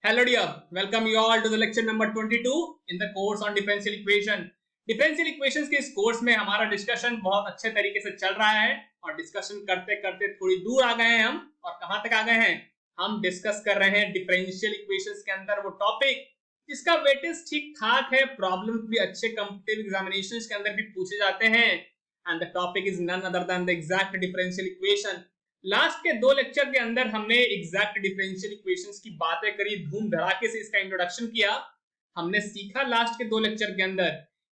Hello dear, welcome you all to the lecture number 22 in the course on differential equation. differential equations के इस course में हमारा discussion बहुत अच्छे तरीके से चल रहा है और डिस्कशन करते करते थोड़ी दूर आ गए हैं हम। और कहां तक आ गए हैं? हम डिस्कस कर रहे हैं डिफरेंशियल इक्वेशंस के अंदर वो टॉपिक जिसका वेटेज ठीक ठाक है, प्रॉब्लम्स भी अच्छे कॉम्पिटिटिव एग्जामिनेशंस के अंदर भी पूछे जाते हैं। And the topic is none other than the exact differential equation. Last के दो लेक्चर के अंदर हमने एग्जैक्ट डिफरेंशियल इक्वेशंस की बातें करी, धूम धड़ाके से इसका इंट्रोडक्शन किया। हमने सीखा लास्ट के दो लेक्चर के अंदर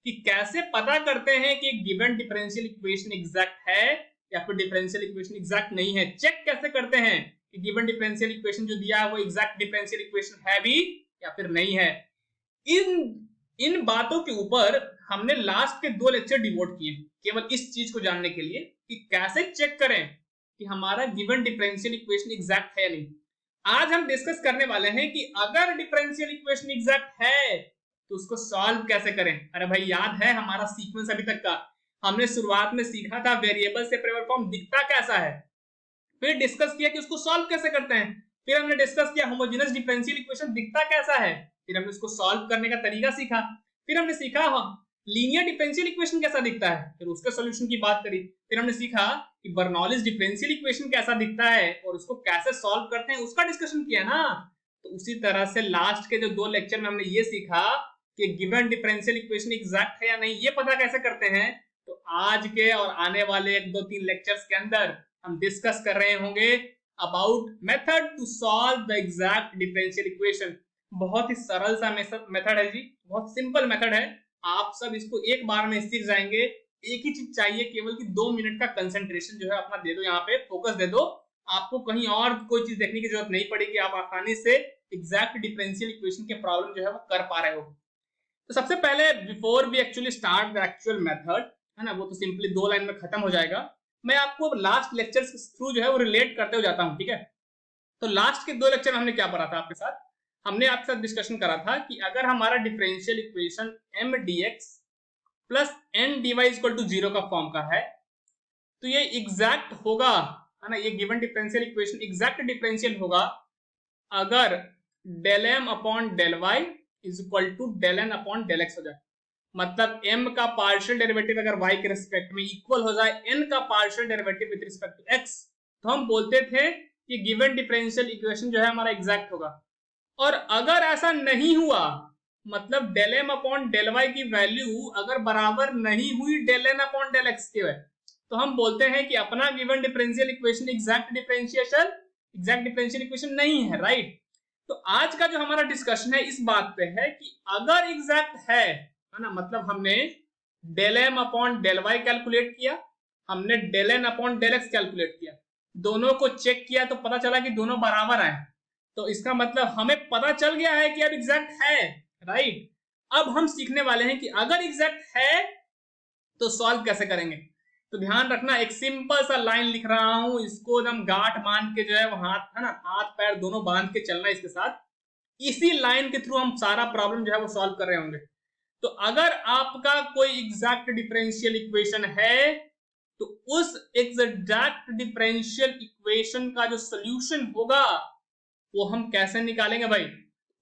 कि कैसे पता करते हैं कि गिवन डिफरेंशियल इक्वेशन एग्जैक्ट है या फिर डिफरेंशियल इक्वेशन एग्जैक्ट नहीं है। चेक कैसे करते हैं कि गिवन डिफरेंशियल इक्वेशन जो दिया है वो एग्जैक्ट डिफरेंशियल इक्वेशन है भी या फिर नहीं है। इन बातों के ऊपर हमने लास्ट के दो लेक्चर डिवोट किए केवल इस चीज को जानने के लिए कि कैसे चेक करें कि हमारा गिवन डिफरेंशियल इक्वेशन एग्जैक्ट है नहीं। आज हम डिस्कस करने वाले हैं कि अगर डिफरेंशियल इक्वेशन एग्जैक्ट है तो उसको सॉल्व कैसे करें। अरे भाई याद है हमारा सीक्वेंस अभी तक का? हमने शुरुआत में सीखा था वेरिएबल से प्रेयर फॉर्म दिखता कैसा है, फिर डिस्कस किया कि उसको सॉल्व कैसे करते हैं, फिर हमने डिस्कस किया होमोजेनस डिफरेंशियल इक्वेशन दिखता कैसा है, फिर हमने उसको सॉल्व करने का तरीका सीखा, फिर हमने सीखा लीनियर डिफरेंशियल इक्वेशन कैसा दिखता है, फिर उसके सॉल्यूशन की बात करी, फिर हमने सीखा कि बर्नौलीज डिफरेंशियल इक्वेशन कैसा दिखता है और उसको कैसे सॉल्व करते हैं उसका डिस्कशन किया ना। तो उसी तरह से लास्ट के जो दो लेक्चर में हमने ये सीखा कि गिवन डिफरेंशियल इक्वेशन एग्जैक्ट है या नहीं, ये पता कैसे करते हैं। तो आज के और आने वाले 1-2-3 लेक्चर्स के अंदर हम डिस्कस कर रहे होंगे about method to solve the exact differential equation. बहुत ही सरल सा मेथड है जी, बहुत सिंपल मेथड है। आप सब इसको एक बार में सीख जाएंगे। एक ही चीज चाहिए केवल कि 2 मिनट का कंसंट्रेशन जो है अपना दे दो, यहाँ पे फोकस दे दो। आपको कहीं और कोई चीज देखने की जरूरत नहीं पड़ेगी, आप आसानी से एग्जैक्ट डिफरेंशियल इक्वेशन के प्रॉब्लम जो है वो कर पा रहे हो। तो सबसे पहले before we actually start the actual method है ना, वो तो सिंपली 2 लाइन में खत्म हो जाएगा। मैं आपको लास्ट लेक्चर के थ्रू जो है वो रिलेट करते हुए जाता हूँ, ठीक है। तो लास्ट के 2 लेक्चर में हमने क्या पढ़ा था आपके साथ? हमने आपके साथ डिस्कशन करा था कि अगर हमारा differential equation m dx plus n dy equal to 0 का फॉर्म का है तो ये एग्जैक्ट होगा, है ना। ये given differential equation exact differential होगा अगर del m upon del y is equal to del n upon del x हो जाए। मतलब m का पार्शियल डेरिवेटिव अगर y के रिस्पेक्ट में इक्वल हो जाए n का partial derivative with respect to x, तो हम बोलते थे कि गिवन डिफरेंशियल इक्वेशन जो है हमारा एग्जैक्ट होगा। और अगर ऐसा नहीं हुआ, मतलब del m upon del y की वैल्यू अगर बराबर नहीं हुई del n upon del x के, तो हम बोलते हैं कि अपना given differential equation exact differential equation नहीं है, राइट। तो आज का जो हमारा डिस्कशन है इस बात पे है कि अगर एग्जैक्ट है ना, मतलब हमने del m upon del y calculate किया, हमने del n upon del x calculate किया, दोनों को चेक किया तो पता चला कि दोनों बराबर आए। तो इसका मतलब हमें पता चल गया है कि अब एग्जैक्ट है, राइट। अब हम सीखने वाले हैं कि अगर एग्जैक्ट है तो सॉल्व कैसे करेंगे। तो ध्यान रखना, एक सिंपल सा लाइन लिख रहा हूं, इसको एकदम गांठ बांध के जो है वो हाथ है ना, हाथ पैर दोनों बांध के चलना इसके साथ। इसी लाइन के थ्रू हम सारा प्रॉब्लम जो है वो सॉल्व कर रहे होंगे। तो अगर आपका कोई एग्जैक्ट डिफरेंशियल इक्वेशन है तो उस एग्जैक्ट डिफरेंशियल इक्वेशन का जो सोल्यूशन होगा वो हम कैसे निकालेंगे भाई।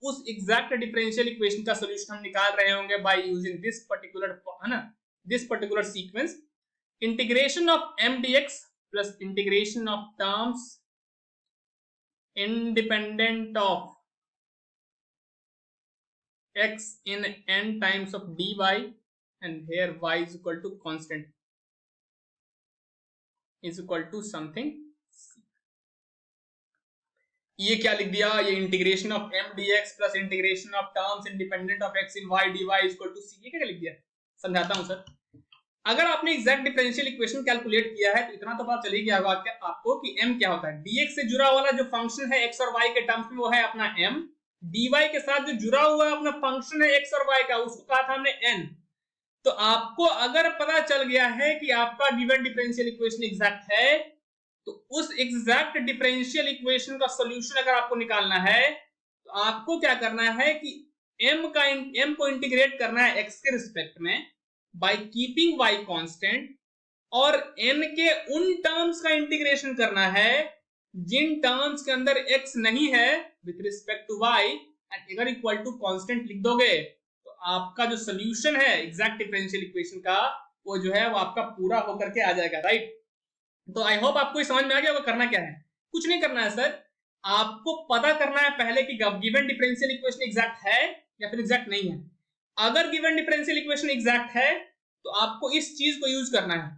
उस एग्जैक्ट डिफरेंशियल इक्वेशन का सॉल्यूशन हम निकाल रहे होंगे बाय यूजिंग दिस पर्टिकुलर, है ना, this particular sequence. Integration of m dx plus integration of terms independent of x in n times of dy and here y is equal to constant is equal to something। ये क्या लिख दिया, ये integration of m dx plus integration of terms independent of x in y dy equal to c। ये क्या लिख दिया, समझाता हूं सर। अगर आपने एग्जैक्ट डिफरेंशियल इक्वेशन कैलकुलेट किया है तो इतना तो पता चल ही गया होगा आपको कि m क्या होता है। dx से जुड़ा वाला जो फंक्शन है x और y के टर्म्स में वो है अपना m, dy के साथ जो जुड़ा हुआ अपना फंक्शन है x और y का उसको कहा था हमने n। तो आपको अगर पता चल गया है कि आपका गिवन डिफरेंशियल इक्वेशन एग्जैक्ट है तो उस एग्जैक्ट डिफरेंशियल इक्वेशन का सॉल्यूशन अगर आपको निकालना है तो आपको क्या करना है कि m को इंटीग्रेट करना है x के रिस्पेक्ट में बाय कीपिंग y कांस्टेंट, और n के उन टर्म्स का इंटीग्रेशन करना है जिन टर्म्स के अंदर x नहीं है with respect to y, and अगर इक्वल टू कांस्टेंट लिख दोगे तो आपका जो सोल्यूशन है एग्जैक्ट डिफरेंशियल इक्वेशन का वो जो है वो आपका पूरा होकर के आ जाएगा, राइट। तो आई होप आपको समझ में आ गया वो करना क्या है। कुछ नहीं करना है सर, आपको पता करना है पहले कि गिवन डिफरेंशियल इक्वेशन एग्जैक्ट है या फिर एग्जैक्ट नहीं है। अगर गिवन डिफरेंशियल इक्वेशन एग्जैक्ट है तो आपको इस चीज को यूज करना है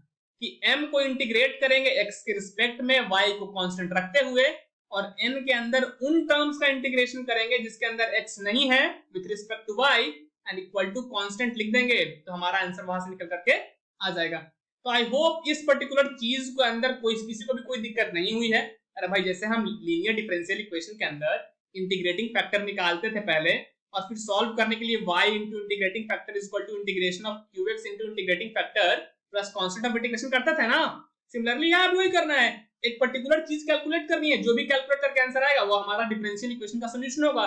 कि m को इंटीग्रेट करेंगे x के रिस्पेक्ट में y को कांस्टेंट रखते हुए, और n के अंदर उन टर्म्स का इंटीग्रेशन करेंगे जिसके अंदर x नहीं है with respect to y and equal to constant लिख देंगे, तो हमारा आंसर वहां से निकल करके आ जाएगा। तो आई होप इस पर्टिकुलर चीज के अंदर किसी को भी कोई दिक्कत नहीं हुई है। अरे भाई जैसे हम लीनियर डिफरेंशियल इक्वेशन के अंदर इंटीग्रेटिंग फैक्टर निकालते थे पहले और फिर सॉल्व करने के लिए y into integrating factor is equal to integration of qx into integrating factor plus constant of integration करते थे ना, सिमिलरली यहाँ भी वही करना है। एक पर्टिकुलर चीज कैलकुलेट करनी है, जो भी कैलकुलेट करके आंसर आएगा वो हमारा डिफरेंशियल इक्वेशन का सॉल्यूशन होगा।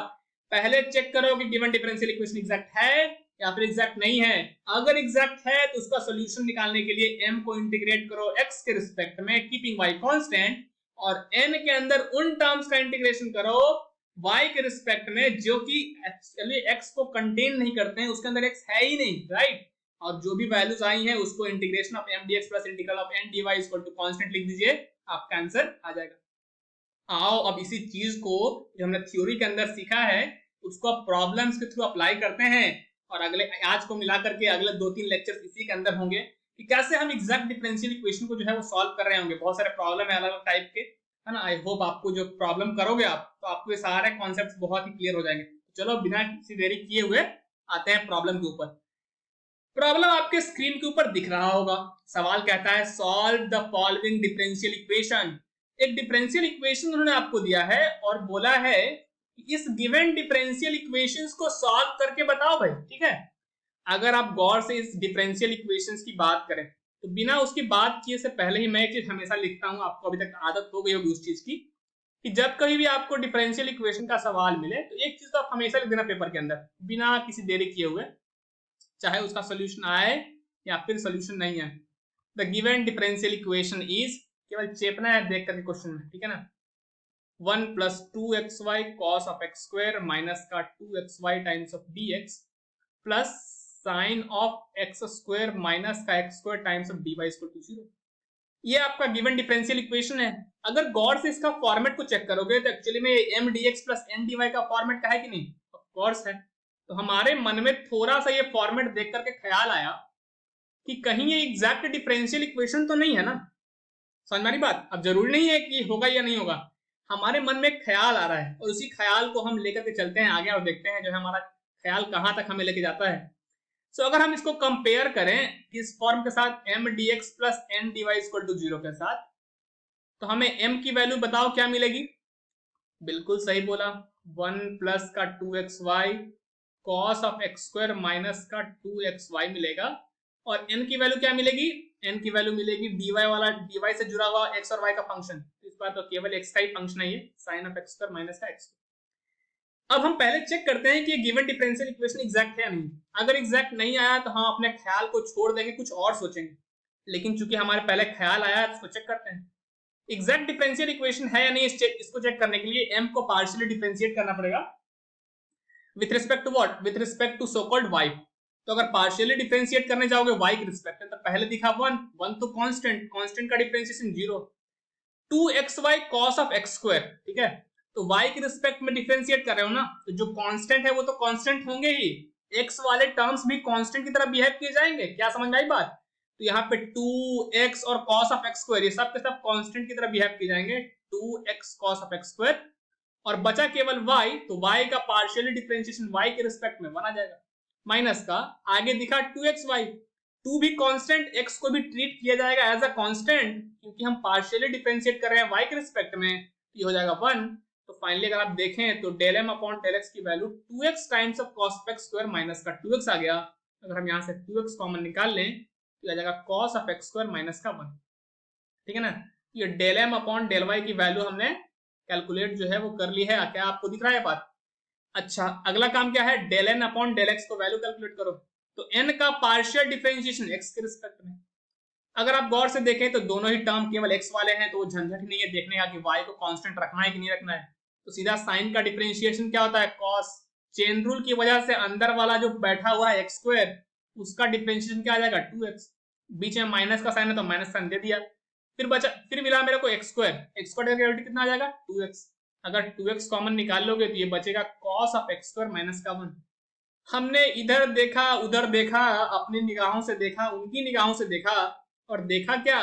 पहले चेक करो कि गिवन डिफरेंशियल इक्वेशन एग्जैक्ट है या फिर एग्जैक्ट नहीं है। अगर एग्जैक्ट है तो उसका सॉल्यूशन निकालने के लिए m को इंटीग्रेट करो x के रिस्पेक्ट में कीपिंग y कांस्टेंट, और n के अंदर उन टर्म्स का इंटीग्रेशन करो y के रिस्पेक्ट में जो कि एक्चुअली x को कंटेन नहीं करते हैं, उसके अंदर x है ही नहीं, राइट। और जो भी वैल्यूज आई हैं उसको integration of m dx plus integral of n dy equal to constant लिख दीजिए, आपका आंसर आ जाएगा। आओ अब इसी चीज को जो हमने थ्योरी के अंदर सीखा है उसको अब प्रॉब्लम्स के थ्रू अप्लाई करते हैं, और अगले आज को मिला करके अगले 2-3 लेक्चर्स इसी के अंदर होंगे कि कैसे हम एग्जैक्ट डिफरेंशियल इक्वेशन को जो है वो सॉल्व कर रहे होंगे। बहुत सारे प्रॉब्लम है अलग अलग टाइप के, है ना। आई होप आपको जो प्रॉब्लम करोगे आप तो आपको ये सारे कॉन्सेप्ट्स बहुत ही क्लियर हो जाएंगे। चलो बिना किसी देरी किए हुए आते हैं प्रॉब्लम के ऊपर। प्रॉब्लम आपके स्क्रीन के ऊपर दिख रहा होगा। सवाल कहता है solve the following differential equation. एक डिफरेंशियल इक्वेशन उन्होंने आपको दिया है और बोला है इस गिवन डिफरेंशियल इक्वेशंस को सॉल्व करके बताओ भाई, ठीक है। अगर आप गौर से इस डिफरेंशियल इक्वेशंस की बात करें तो बिना उसकी बात किए से पहले ही मैं एक चीज हमेशा लिखता हूं, आपको अभी तक आदत हो गई होगी उस चीज की कि जब कहीं भी आपको डिफरेंशियल इक्वेशन का सवाल मिले तो एक चीज तो आप हमेशा लिख देना पेपर के अंदर बिना किसी देरी किए हुए, चाहे उसका सोल्यूशन आए या फिर सोल्यूशन नहीं आए। The given differential equation is, केवल चेपना है देख करके क्वेश्चन में, ठीक है ना। 1 plus 2xy cos of x square minus का 2xy times of dx plus sine of x square minus का x square times of dy equal to 0। ये आपका गिवन डिफरेंशियल इक्वेशन है। अगर गौर से इसका फॉर्मेट को चेक करोगे तो एक्चुअली में m dx plus n dy का फॉर्मेट का है कि नहीं, ऑफ कोर्स है। तो हमारे मन में थोड़ा सा ये फॉर्मेट देख करके ख्याल आया कि कहीं ये एग्जैक्ट डिफरेंशियल इक्वेशन तो नहीं है ना। समझ में आ रही बात। अब जरूरी नहीं है कि होगा या नहीं होगा, हमारे मन में ख्याल आ रहा है और उसी ख्याल को हम लेकर के चलते हैं आगे और देखते हैं जो है हमारा ख्याल कहां तक हमें लेके जाता है। सो अगर हम इसको कंपेयर करें इस फॉर्म के साथ m dx plus n dy equal to 0 के साथ, तो हमें m की वैल्यू बताओ क्या मिलेगी। बिल्कुल सही बोला, 1 प्लस का 2xy cos of x square minus का 2xy मिलेगा, और n की वैल्यू क्या मिलेगी, n की वैल्यू मिलेगी dy वाला, dy से जुड़ा हुआ x और y का फंक्शन, इस बार तो केवल x का ही फंक्शन है ये, sine of x square minus का x। अब हम पहले चेक करते हैं कि ये गिवन डिफरेंशियल इक्वेशन एग्जैक्ट है या नहीं। अगर एग्जैक्ट नहीं आया तो हम अपने ख्याल को छोड़ देंगे, कुछ और सोचेंगे, लेकिन चूंकि हमारे पहले ख्याल आया तो इसको चेक करते हैं एग्जैक्ट डिफरेंशियल इक्वेशन है या नहीं। इसको चेक करने के लिए m को पार्शियली डिफरेंशिएट करना पड़ेगा with respect to what, with respect to so called y। तो अगर पार्शियली डिफरेंशिएट करने जाओगे y के रिस्पेक्ट में तो पहले दिखा 1 तो कांस्टेंट, कांस्टेंट का differentiation 0, 2xy cos of x square, ठीक है। तो y के रिस्पेक्ट में डिफरेंशिएट कर रहे हो ना, तो जो कांस्टेंट है वो तो कांस्टेंट होंगे ही, x वाले टर्म्स भी कांस्टेंट की तरह बिहेव किए जाएंगे। क्या समझ में आई बात। तो यहाँ पे 2x और cos ऑफ x स्क्वायर ये सब के सब कांस्टेंट की तरह बिहेव किए जाएंगे, 2x cos of x square, और बचा केवल y, तो y का पार्शियली डिफरेंशिएशन y के रिस्पेक्ट में 1 आ जाएगा, माइनस का आगे दिखा 2xy, 2 भी कांस्टेंट, x को भी ट्रीट किया जाएगा एज अ कांस्टेंट क्योंकि हम पार्शियली डिफरेंशिएट कर रहे हैं y के रिस्पेक्ट में, ये हो जाएगा 1। तो फाइनली अगर आप देखें तो del m upon del x की value 2x times of cos of x square minus का 2x आ गया। अगर हम यहाँ से 2x कॉमन निकाल लें तो आ जाएगा cos of x square minus का 1, ठीक है ना। ये del m upon del y की वैल्यू हमने कैलकुलेट जो है वो कर ली है। क्या आपको दिख रहा है बात। अच्छा अगला काम क्या है, del n upon del x को वैल्यू कैलकुलेट करो। तो n का पार्शियल डिफरेंशिएशन x के रिस्पेक्ट में, अगर आप गौर से देखें तो दोनों ही टर्म केवल x वाले हैं, तो वो झंझट ही नहीं है देखने का कि y को कांस्टेंट रखना है कि नहीं रखना है। तो सीधा साइन का डिफरेंशिएशन क्या होता है, cos चेन रूल की वजह से अंदर वाला जो बैठा हुआ है एक्स स्क्वायर, उसका डिफरेंशिएशन क्या आ जाएगा 2x, बीच में माइनस का साइन है तो माइनस साइन दे दिया, फिर मिला मेरे को एक्स स्क्वायर, एक्स स्क्वायर का ग्रेविटी कितना आ जाएगा 2x, अगर 2x कॉमन निकाल लोगे तो ये बचेगा cos of x square minus का 1। हमने इधर देखा उधर देखा, अपनी निगाहों से देखा उनकी निगाहों से देखा, और देखा क्या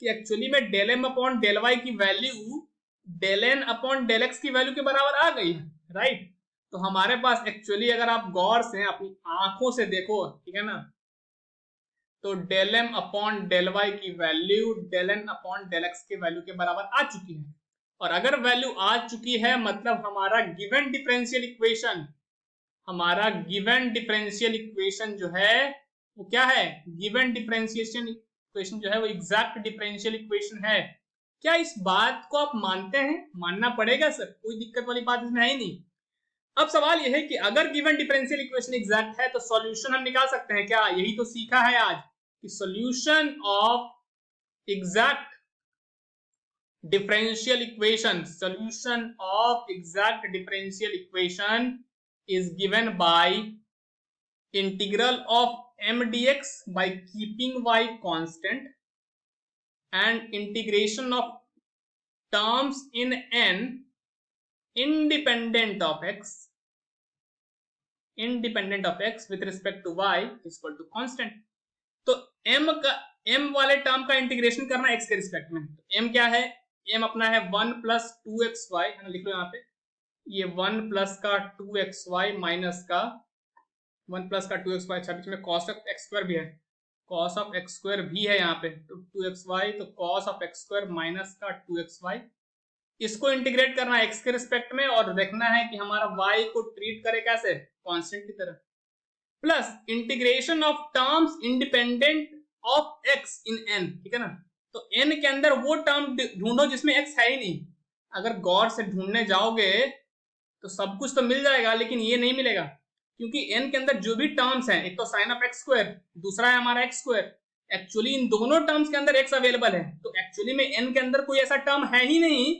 कि एक्चुअली में del M upon del Y की value del N upon del X की वैल्यू के बराबर आ गई है, राइट। तो हमारे पास एक्चुअली अगर आप गौर से अपनी आंखों से देखो, ठीक है ना, तो del M upon del Y की value del N upon del X के वैल्यू के बराबर आ चुकी है, और अगर वैल्यू आ चुकी है मतलब हमारा गिवन डिफरेंशियल इक्वेशन, हमारा गिवन डिफरेंशियल इक्वेशन जो है वो क्या है, गिवन डिफरेंशिएशन इक्वेशन जो है वो एग्जैक्ट डिफरेंशियल इक्वेशन है। क्या इस बात को आप मानते हैं? मानना पड़ेगा सर, कोई दिक्कत वाली बात इसमें है ही नहीं। अब सवाल यह है कि अगर गिवन डिफरेंशियल इक्वेशन एग्जैक्ट है तो सॉल्यूशन हम निकाल सकते हैं क्या? यही तो सीखा है आज कि solution of exact differential equation, solution of exact differential equation is given by integral of m dx by keeping y constant and integration of terms in n independent of x with respect to y is equal to constant। तो m वाले term का integration करना x के respect में, तो m क्या है, m अपना है 1 प्लस 2xy, है ना, लिख लो यहाँ पे, ये 1 प्लस का 2xy माइनस का 1 प्लस का 2xy, अच्छा बीच में cos ऑफ x स्क्वायर भी है, cos ऑफ x स्क्वायर भी है यहाँ पे, तो 2xy, तो cos of x square minus का 2xy, इसको इंटीग्रेट करना है x के रिस्पेक्ट में, और देखना है कि हमारा y को ट्रीट करे कैसे, कांस्टेंट की तरह, plus integration of terms independent of x in n, ठीक है ना। तो n के अंदर वो टर्म ढूंढो जिसमें x है ही नहीं। अगर गौर से ढूंढने जाओगे तो सब कुछ तो मिल जाएगा, लेकिन ये नहीं मिलेगा, क्योंकि n के अंदर जो भी टर्म्स हैं, एक तो साइन ऑफ x स्क्वायर, दूसरा है हमारा x स्क्वायर, एक्चुअली इन दोनों टर्म्स के अंदर x अवेलेबल है, तो एक्चुअली में n के अंदर कोई ऐसा टर्म है ही नहीं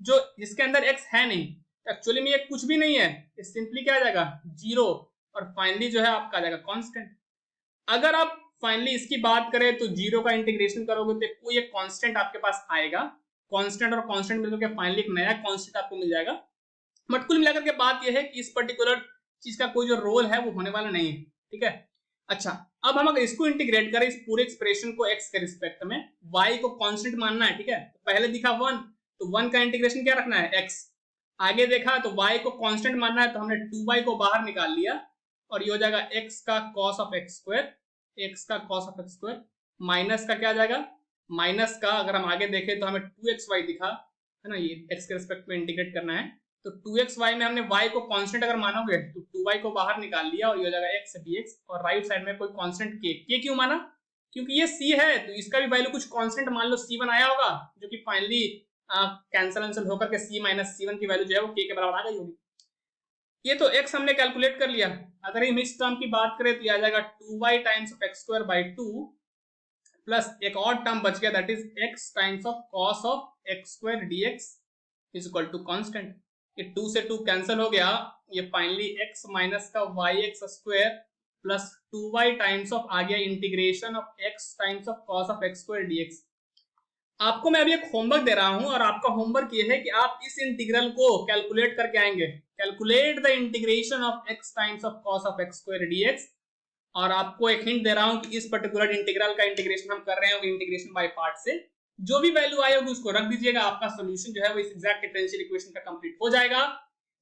जो जिसके अंदर x है नहीं, एक्चुअली में ये कुछ भी नहीं है, सिंपली क्या आ जाएगा 0, और फाइनली जो है आपका आ जाएगा कांस्टेंट। अगर आप फाइनली इसकी बात करें तो 0 का इंटीग्रेशन करोगे तो कोई एक कांस्टेंट आपके पास आएगा, कांस्टेंट और कांस्टेंट मिलकर के फाइनली एक नया कांस्टेंट आपको मिल जाएगा। बट कुल मिलाकर के बात यह है कि इस पर्टिकुलर चीज का कोई जो रोल है वो होने वाला नहीं है, ठीक है। अच्छा, अब हम अगर इसको इंटीग्रेट करें, इस पूरे एक्सप्रेशन को x के रिस्पेक्ट में, y को कांस्टेंट मानना है, ठीक है, तो पहले दिखा 1, तो 1 का इंटीग्रेशन क्या रखना है x, आगे देखा तो y को कांस्टेंट मानना है, तो हमने 2y को बाहर निकाल लिया, और ये हो जाएगा x का cos of x square, x का cos of x square minus का क्या आ जाएगा, माइनस का अगर हम आगे देखें तो हमें 2xy दिखा, है ना, ये x के रिस्पेक्ट में इंटीग्रेट करना है, तो 2xy में हमने y को कांस्टेंट अगर मानोगे तो 2y को बाहर निकाल लिया, और ये हो जाएगा x dx, और राइट साइड में कोई कांस्टेंट k क्यों माना, क्योंकि ये c है तो इसका भी वैल्यू कुछ कांस्टेंट मान लो c1 आया होगा, जो कि फाइनली कैंसिल होकर के c माइनस c1 की वैल्यू जो है वो k के बराबर आ गई होगी। ये तो x हमने कैलकुलेट कर लिया। अगर हम इस टर्म की बात करें तो ये आ जाएगा 2y times of x square by 2 plus एक और टर्म बच गया, that is x times of cos of x square dx is equal to constant. ये 2 से 2 कैंसिल हो गया, ये फाइनली x माइनस का yx square plus 2y times of आ गया integration of x times of cos of x square dx। आपको मैं अभी एक होमवर्क दे रहा हूं, और आपका होमवर्क ये है कि आप इस इंटीग्रल को कैलकुलेट करके आएंगे, calculate the integration of x times of cos of x square dx। और आपको एक हिंट दे रहा हूं कि इस पर्टिकुलर इंटीग्रल का इंटीग्रेशन हम कर रहे हैं इंटीग्रेशन बाय पार्ट से, जो भी वैल्यू आई होगी उसको रख दीजिएगा, आपका सॉल्यूशन जो है वो इस एग्जैक्ट डिफरेंशियल इक्वेशन का कंप्लीट हो जाएगा।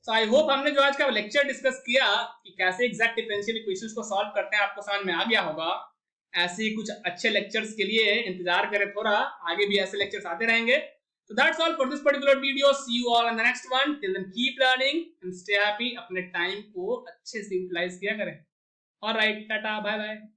सो आई होप हमने जो आज का लेक्चर डिस्कस किया कि कैसे एग्जैक्ट डिफरेंशियल इक्वेशंस को सॉल्व करते हैं आपको समझ में आ गया होगा। ऐसे ही कुछ अच्छे लेक्चर्स के लिए इंतजार करें थोड़ा, आगे भी ऐसे लेक्चर्स आते रहेंगे। So that's all for this particular video. See you all in the next one. Till then, keep learning and stay happy. अपने टाइम को अच्छे से यूटिलाइज किया करें। Alright, टाटा, बाय बाय।